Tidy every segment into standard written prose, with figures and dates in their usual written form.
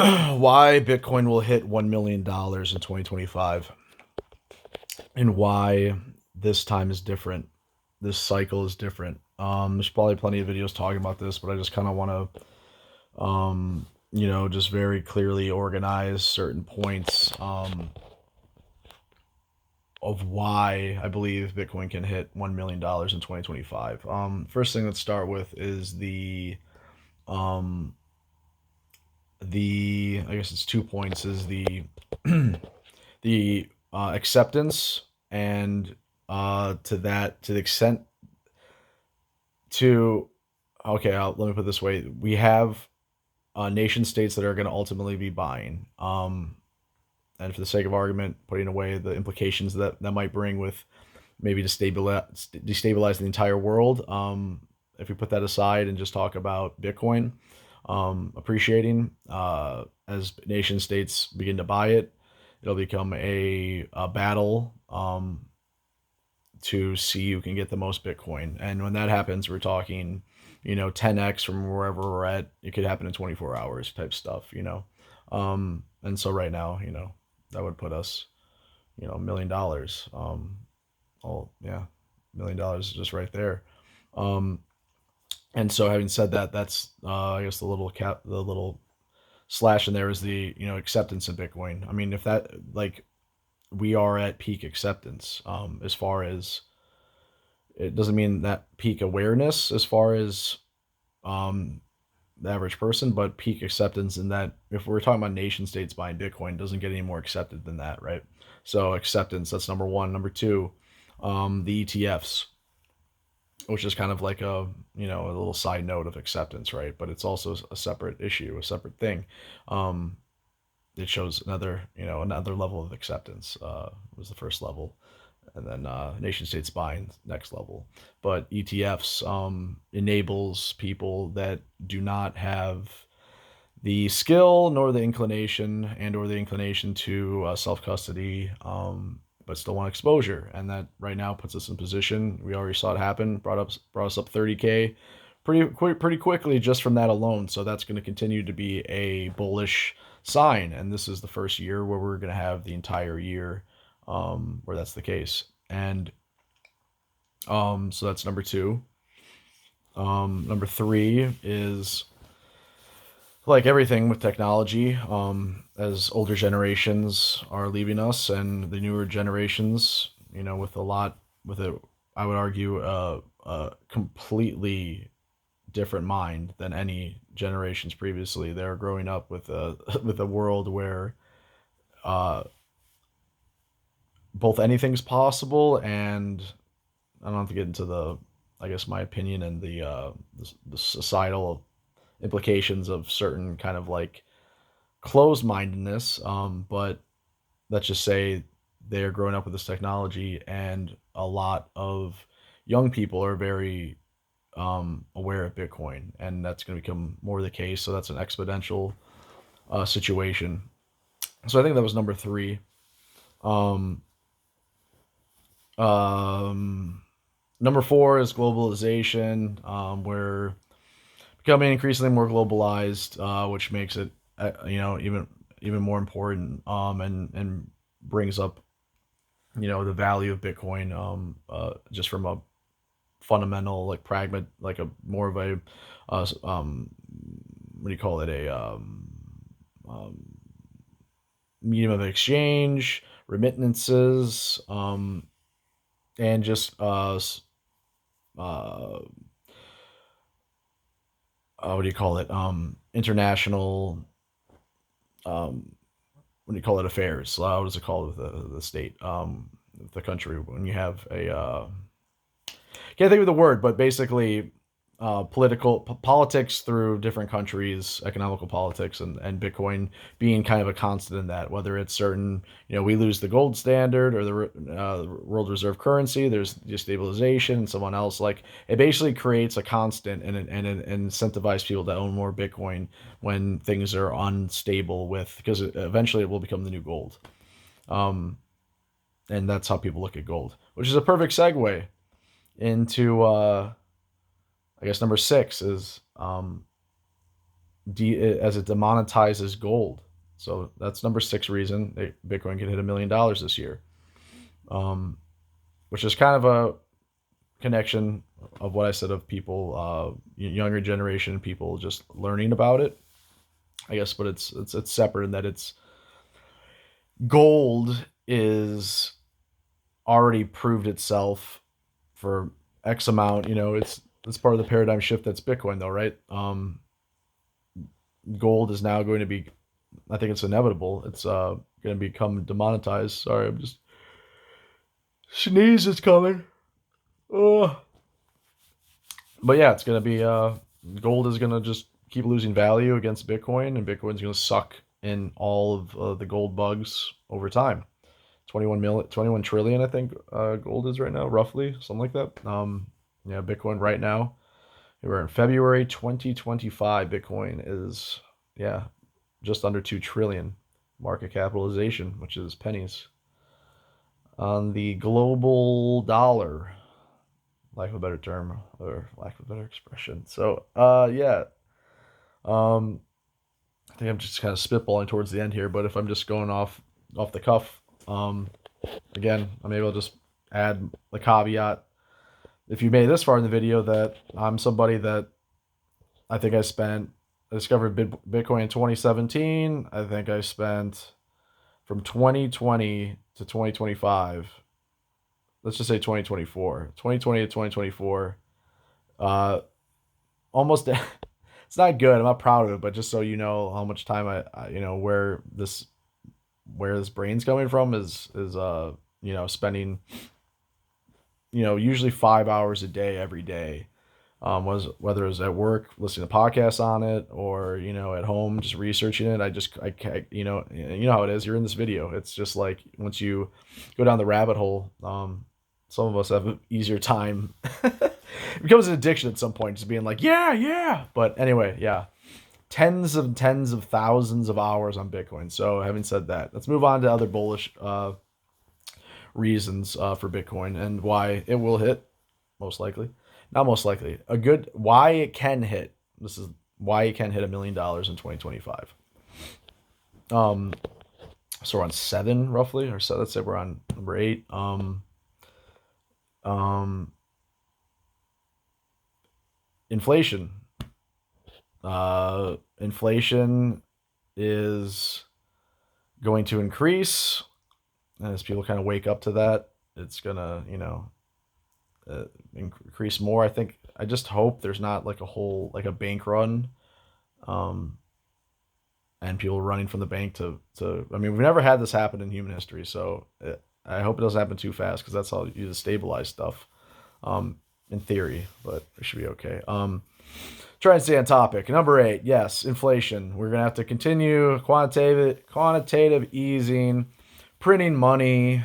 why Bitcoin will hit $1 million in 2025 and why this time is different. This cycle is different. There's probably plenty of videos talking about this, but I just kind of want to, just very clearly organize certain points of why I believe Bitcoin can hit $1 million in 2025. First thing let's start with is um, I guess it's 2 points, is the acceptance and to the extent to okay, let me put it this way: we have nation states that are going to ultimately be buying, and for the sake of argument, putting away the implications that might bring with maybe destabilize the entire world. If we put that aside and just talk about Bitcoin appreciating as nation states begin to buy it, it'll become a battle to see who can get the most Bitcoin. And when that happens, we're talking, 10x from wherever we're at. It could happen in 24 hours type stuff. And so right now, that would put us, $1 million. Oh yeah, $1 million is just right there. Um, and so having said that, that's I guess the little slash in there is the acceptance of Bitcoin. I mean, if that like we are at peak acceptance, as far as it doesn't mean that peak awareness as far as um, the average person, but peak acceptance in that if we're talking about nation states buying Bitcoin, it doesn't get any more accepted than that, right? So acceptance, that's number one. Number two, the ETFs, which is kind of like a little side note of acceptance, right? But it's also a separate issue, a separate thing. Um, it shows another level of acceptance. Was the first level, and then nation states buying next level. But ETFs enables people that do not have the skill nor the inclination or the inclination to self custody, but still want exposure, and that right now puts us in position. We already saw it happen. Brought us up 30K pretty quickly just from that alone. So that's going to continue to be a bullish sign, and this is the first year where we're going to have the entire year where that's the case. And so that's number two. Number three is like everything with technology, as older generations are leaving us and the newer generations, with I would argue, a completely different mind than any generations previously. They're growing up with a with a world where uh, both anything's possible, and I don't have to get into I guess, my opinion and the societal implications of certain kind of like closed mindedness. But let's just say they're growing up with this technology, and a lot of young people are very aware of Bitcoin, and that's going to become more the case. So that's an exponential situation. So I think that was number three. Um, um, Number four is globalization. We're becoming increasingly more globalized, which makes it even more important, and brings up the value of Bitcoin, just from a fundamental, like pragma like a more of a what do you call it, a um, medium of exchange, remittances, and just uh, what do you call it, international, um, what do you call it, affairs. What is it called with the state, the country, when you have a can't think of the word, but basically politics through different countries, economical politics, and Bitcoin being kind of a constant in that. Whether it's certain, we lose the gold standard or the world reserve currency, there's destabilization, and someone else, like, it basically creates a constant, and incentivize people to own more Bitcoin when things are unstable, because eventually it will become the new gold. Um, and that's how people look at gold, which is a perfect segue into I guess number six is as it demonetizes gold. So that's number 6 reason Bitcoin can hit $1 million this year. Which is kind of a connection of what I said of people, younger generation people just learning about it, I guess. But it's separate in that it's gold is already proved itself for X amount. It's part of the paradigm shift that's Bitcoin, though, right? Gold is now going to be, I think it's inevitable. It's going to become demonetized. Sorry, I'm just sneeze is coming. Ugh. But yeah, it's going to be gold is going to just keep losing value against Bitcoin, and Bitcoin's going to suck in all of the gold bugs over time. 21 trillion, I think gold is right now, roughly, something like that. Yeah, Bitcoin right now, we're in February 2025. Bitcoin is, yeah, just under 2 trillion market capitalization, which is pennies. On the global dollar, lack of a better term or lack of a better expression. So, yeah, um, I think I'm just kind of spitballing towards the end here, but if I'm just going off the cuff, again, I'm able to just add the caveat. If you made this far in the video, that I'm somebody that I think I discovered Bitcoin in 2017. I think I spent from 2020 to 2025. Let's just say 2024, 2020 to 2024. Almost, it's not good. I'm not proud of it, but just so you know how much time where this brain's coming from is spending usually 5 hours a day every day, was whether it was at work listening to podcasts on it, or at home just researching it. You know how it is. You're in this video. It's just like once you go down the rabbit hole, some of us have an easier time. It becomes an addiction at some point, just being like, yeah, yeah. But anyway, yeah, tens of thousands of hours on Bitcoin. So having said that, let's move on to other bullish reasons for Bitcoin and why it will hit, most likely. Not most likely. Why it can hit. This is why it can hit $1 million in 2025. So we're on 7 roughly, or so let's say we're on number 8. Inflation. Inflation is going to increase as people kind of wake up to that. It's gonna, increase more. I just hope there's not like a bank run, and people running from the bank to. I mean, we've never had this happen in human history, so I hope it doesn't happen too fast, because that's how you use stabilize stuff, in theory. But it should be okay. Try and stay on topic. Number 8, yes, inflation. We're gonna have to continue quantitative easing, printing money,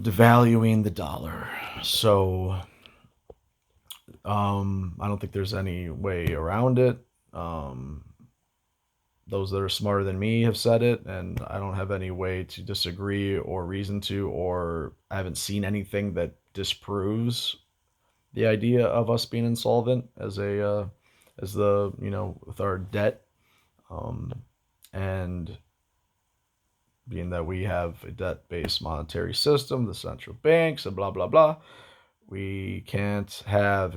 devaluing the dollar. So, I don't think there's any way around it. Those that are smarter than me have said it, and I don't have any way to disagree or reason to, or I haven't seen anything that disproves the idea of us being insolvent as with our debt, and being that we have a debt-based monetary system, the central banks, and blah blah blah. We can't have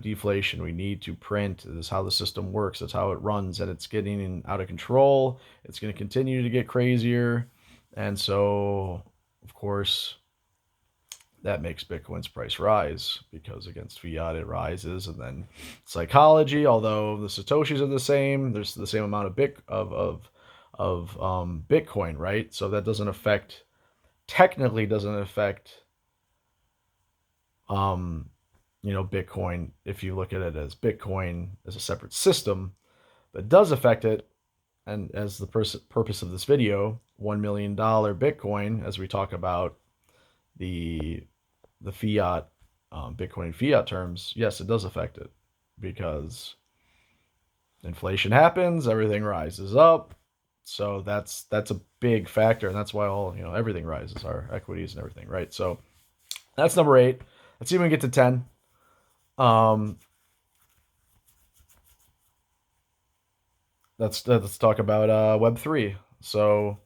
deflation. We need to print. This is how the system works. That's how it runs, and it's getting out of control. It's going to continue to get crazier, and so, of course, that makes Bitcoin's price rise, because against fiat it rises. And then psychology, although the satoshis are the same, there's the same amount of Bitcoin, right? So that technically doesn't affect Bitcoin, if you look at it as Bitcoin as a separate system. But does affect it, and as the purpose of this video, $1 million Bitcoin, as we talk about the fiat, Bitcoin fiat terms. Yes, it does affect it, because inflation happens, everything rises up. So that's a big factor, and that's why everything rises, our equities and everything, right? So that's number 8. Let's see if we can get to 10. let's talk about Web3. So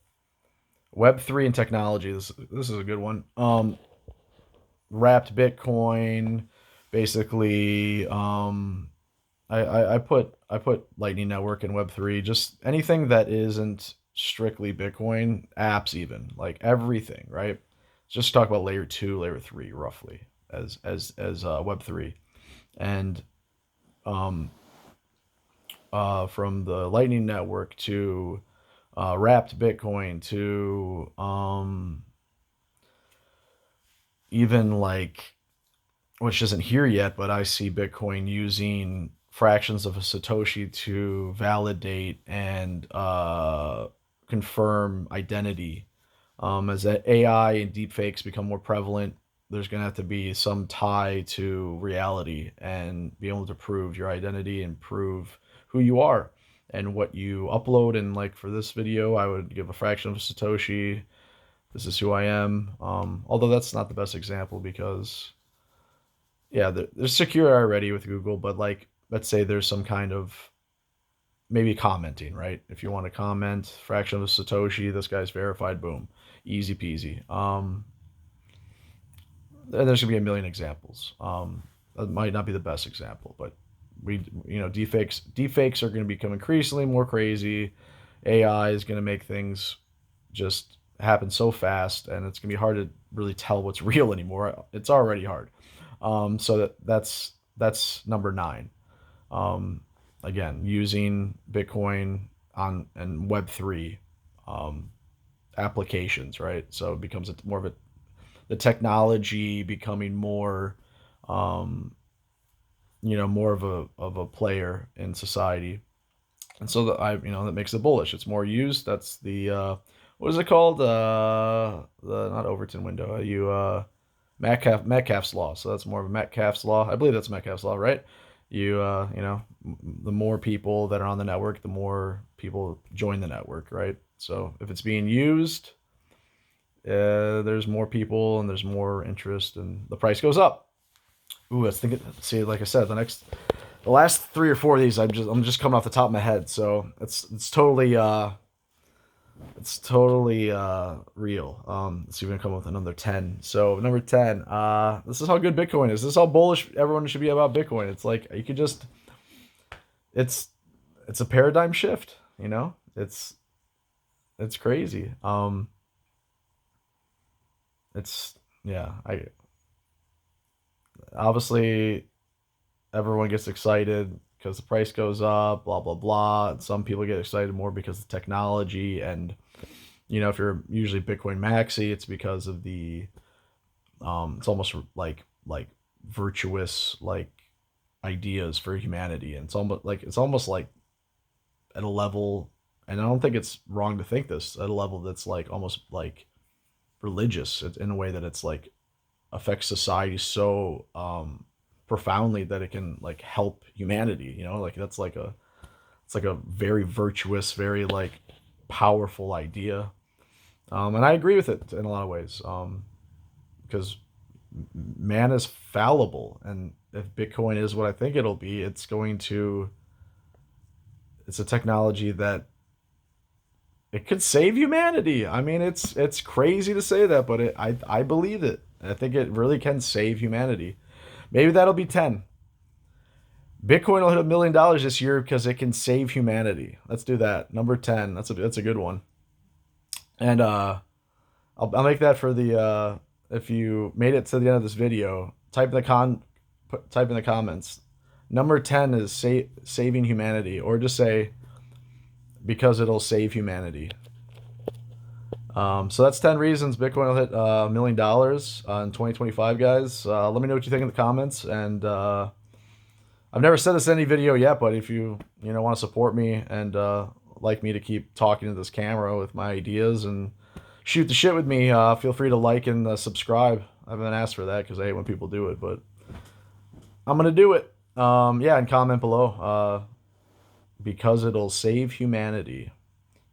Web3 and technology. This is a good one. Wrapped Bitcoin, basically. I put Lightning Network and Web3. Just anything that isn't strictly Bitcoin, apps even like everything, right? Just talk about layer two, layer three, roughly as Web3, and um from the Lightning Network to wrapped Bitcoin to even like, which isn't here yet, but I see Bitcoin using fractions of a Satoshi to validate and confirm identity. As AI and deepfakes become more prevalent, there's going to have to be some tie to reality and be able to prove your identity and prove who you are and what you upload. And like for this video, I would give a fraction of a Satoshi. This is who I am. Although that's not the best example because yeah, there's secure already with Google, but like let's say there's some kind of maybe commenting, right? If you want to comment, fraction of a Satoshi, this guy's verified, boom, easy peasy. And there's gonna be a million examples. That might not be the best example, but deepfakes are going to become increasingly more crazy. AI is going to make things just happen so fast, and it's going to be hard to really tell what's real anymore. It's already hard. So that's number nine. Um, Again, using Bitcoin on and Web3 um, applications, right? So it becomes more of a the technology becoming more, um, more of a player in society, and so that makes it bullish. It's more used. That's the what is it called? The not Overton window. Metcalfe's law. So that's more of a Metcalfe's law. I believe that's Metcalfe's law, right? The more people that are on the network, the more people join the network, right? So if it's being used, there's more people and there's more interest, and the price goes up. Ooh, let's think. See, like I said, the last three or four of these, I'm just coming off the top of my head, so it's totally real. Let's see if we can come up with another 10. So number 10, this is how good Bitcoin is. This is how bullish everyone should be about Bitcoin. It's like you could just it's it's a paradigm shift, you know? It's crazy. It's yeah, I obviously everyone gets excited because the price goes up, blah blah blah. And some people get excited more because of the technology, and if you're usually Bitcoin maxi, it's because of the it's almost like virtuous like ideas for humanity, and it's almost like at a level, and I don't think it's wrong to think this at a level that's like almost like religious in a way that it's like affects society so profoundly that it can like help humanity. Like that's like a it's like a very virtuous, very like powerful idea. And I agree with it in a lot of ways. Because man is fallible, and if Bitcoin is what I think it'll be, it's a technology that it could save humanity. I mean, it's crazy to say that, but I believe it. I think it really can save humanity. Maybe that'll be 10. Bitcoin will hit $1 million this year because it can save humanity. Let's do that. Number 10. That's a good one. And I'll make that for the if you made it to the end of this video, type in the comments. Number 10 is saving humanity, or just say because it'll save humanity. So that's 10 reasons Bitcoin will hit $1 million in 2025, guys. Let me know what you think in the comments. And I've never said this in any video yet, but if you want to support me and like me to keep talking to this camera with my ideas and shoot the shit with me, feel free to like and subscribe. I haven't asked for that because I hate when people do it, but I'm gonna do it. Yeah, and comment below because it'll save humanity.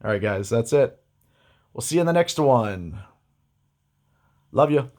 All right, guys, that's it. We'll see you in the next one. Love you.